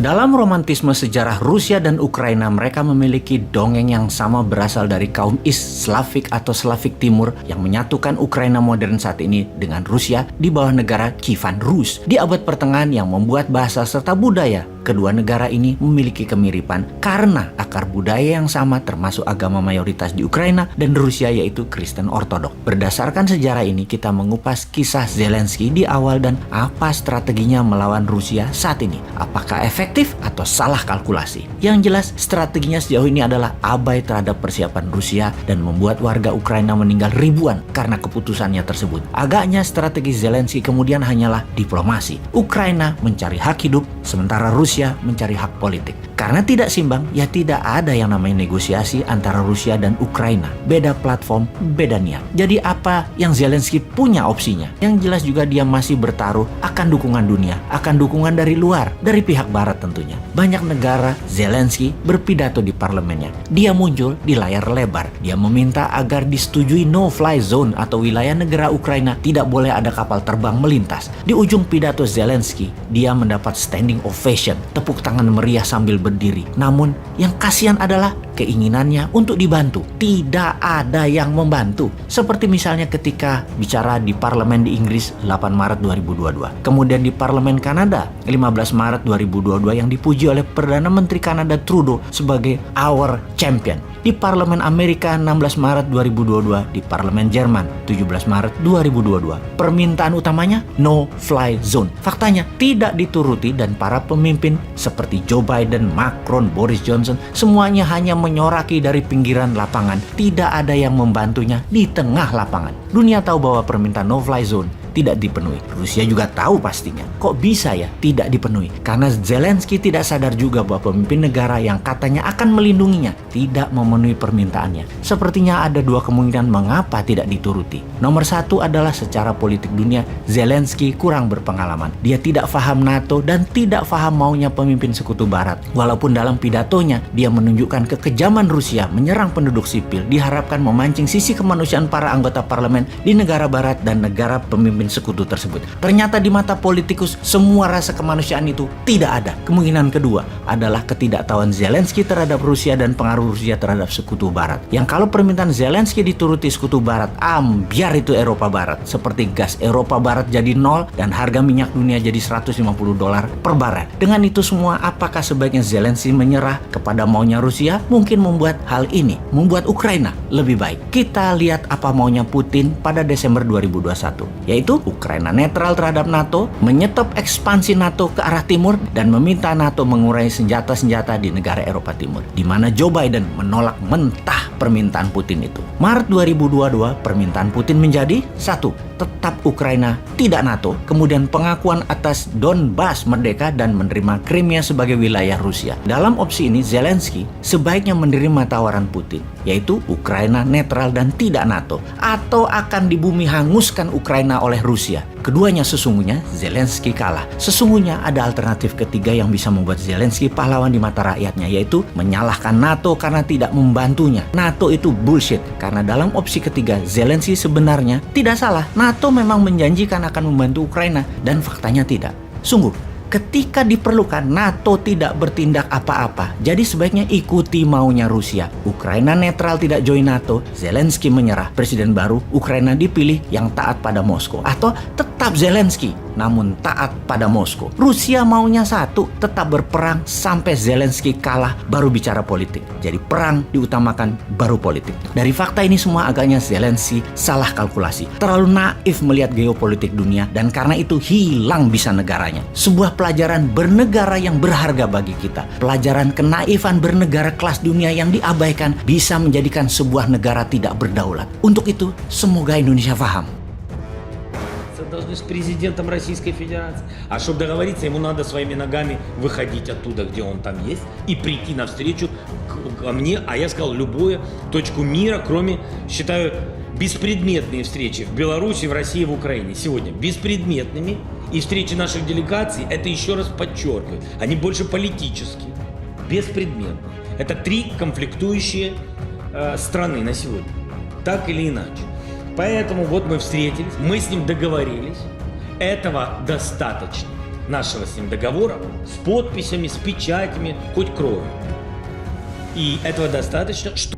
Dalam romantisme sejarah Rusia dan Ukraina, mereka memiliki dongeng yang sama berasal dari kaum East Slavic atau Slavik Timur yang menyatukan Ukraina modern saat ini dengan Rusia di bawah negara Kievan Rus di abad pertengahan, yang membuat bahasa serta budaya kedua negara ini memiliki kemiripan karena akar budaya yang sama, termasuk agama mayoritas di Ukraina dan Rusia yaitu Kristen Ortodok. Berdasarkan sejarah ini, kita mengupas kisah Zelensky di awal dan apa strateginya melawan Rusia saat ini. Apakah efektif atau salah kalkulasi? Yang jelas, strateginya sejauh ini adalah abai terhadap persiapan Rusia dan membuat warga Ukraina meninggal ribuan karena keputusannya tersebut. Agaknya strategi Zelensky kemudian hanyalah diplomasi. Ukraina mencari hak hidup, sementara Rusia mencari hak politik. Karena tidak simbang, ya tidak ada yang namanya negosiasi antara Rusia dan Ukraina. Beda platform, beda niat. Jadi apa yang Zelensky punya opsinya? Yang jelas juga dia masih bertaruh akan dukungan dunia, akan dukungan dari luar, dari pihak barat tentunya. Banyak negara Zelensky berpidato di parlemennya. Dia muncul di layar lebar. Dia meminta agar disetujui no-fly zone atau wilayah negara Ukraina tidak boleh ada kapal terbang melintas. Di ujung pidato Zelensky, dia mendapat standing ovation, tepuk tangan meriah sambil berdiri. Namun yang kasihan adalah keinginannya untuk dibantu. Tidak ada yang membantu. Seperti misalnya ketika bicara di parlemen di Inggris 8 Maret 2022. Kemudian di parlemen Kanada 15 Maret 2022 yang dipuji oleh Perdana Menteri Kanada Trudeau sebagai our champion. Di parlemen Amerika 16 Maret 2022, di parlemen Jerman 17 Maret 2022. Permintaan utamanya no fly zone. Faktanya tidak dituruti dan para pemimpin seperti Joe Biden, Macron, Boris Johnson semuanya hanya menyoraki dari pinggiran lapangan. Tidak ada yang membantunya di tengah lapangan. Dunia tahu bahwa permintaan no fly zone tidak dipenuhi. Rusia juga tahu pastinya. Kok bisa ya tidak dipenuhi? Karena Zelensky tidak sadar juga bahwa pemimpin negara yang katanya akan melindunginya tidak memenuhi permintaannya. Sepertinya ada dua kemungkinan mengapa tidak dituruti. Nomor satu adalah secara politik dunia, Zelensky kurang berpengalaman. Dia tidak paham NATO dan tidak paham maunya pemimpin sekutu barat. Walaupun dalam pidatonya dia menunjukkan kekejaman Rusia menyerang penduduk sipil, diharapkan memancing sisi kemanusiaan para anggota parlemen di negara barat dan negara pemimpin sekutu tersebut. Ternyata di mata politikus semua rasa kemanusiaan itu tidak ada. Kemungkinan kedua adalah ketidaktahuan Zelensky terhadap Rusia dan pengaruh Rusia terhadap sekutu barat. Yang kalau permintaan Zelensky dituruti sekutu barat, ambiar itu Eropa Barat. Seperti gas Eropa Barat jadi nol dan harga minyak dunia jadi $150 per barel. Dengan itu semua, apakah sebaiknya Zelensky menyerah kepada maunya Rusia? Mungkin membuat hal ini, membuat Ukraina lebih baik. Kita lihat apa maunya Putin pada Desember 2021, yaitu Ukraina netral terhadap NATO, menyetop ekspansi NATO ke arah timur, dan meminta NATO mengurangi senjata-senjata di negara Eropa Timur, di mana Joe Biden menolak mentah permintaan Putin itu. Maret 2022, permintaan Putin menjadi 1. Tetap Ukraina tidak NATO, kemudian pengakuan atas Donbas merdeka dan menerima Crimea sebagai wilayah Rusia. Dalam opsi ini, Zelensky sebaiknya menerima tawaran Putin, yaitu Ukraina netral dan tidak NATO, atau akan dibumi hanguskan Ukraina oleh Rusia. Keduanya sesungguhnya Zelensky kalah. Sesungguhnya ada alternatif ketiga yang bisa membuat Zelensky pahlawan di mata rakyatnya, yaitu menyalahkan NATO karena tidak membantunya. NATO itu bullshit, karena dalam opsi ketiga Zelensky sebenarnya tidak salah. NATO memang menjanjikan akan membantu Ukraina dan faktanya tidak. Sungguh, ketika diperlukan, NATO tidak bertindak apa-apa. Jadi sebaiknya ikuti maunya Rusia. Ukraina netral tidak join NATO, Zelensky menyerah. Presiden baru Ukraina dipilih yang taat pada Moskow. Atau tetap Zelensky, namun taat pada Moskow. Rusia maunya satu, tetap berperang sampai Zelensky kalah, baru bicara politik. Jadi perang diutamakan, baru politik. Dari fakta ini semua, agaknya Zelensky salah kalkulasi. Terlalu naif melihat geopolitik dunia, dan karena itu hilang bisa negaranya. Sebuah pelajaran bernegara yang berharga bagi kita. Pelajaran kenaifan bernegara kelas dunia yang diabaikan bisa menjadikan sebuah negara tidak berdaulat. Untuk itu, semoga Indonesia paham. Должны с президентом Российской Федерации. А чтобы договориться, ему надо своими ногами выходить оттуда, где он там есть, и прийти навстречу ко мне, а я сказал, любую точку мира, кроме, считаю, беспредметные встречи в Беларуси, в России, в Украине сегодня беспредметными, и встречи наших делегаций, это еще раз подчеркиваю, они больше политические, беспредметные. Это 3 конфликтующие страны на сегодня, так или иначе. Поэтому вот мы встретились, мы с ним договорились, этого достаточно. нашего с ним договора с подписями, с печатями, хоть кровью. И этого достаточно, что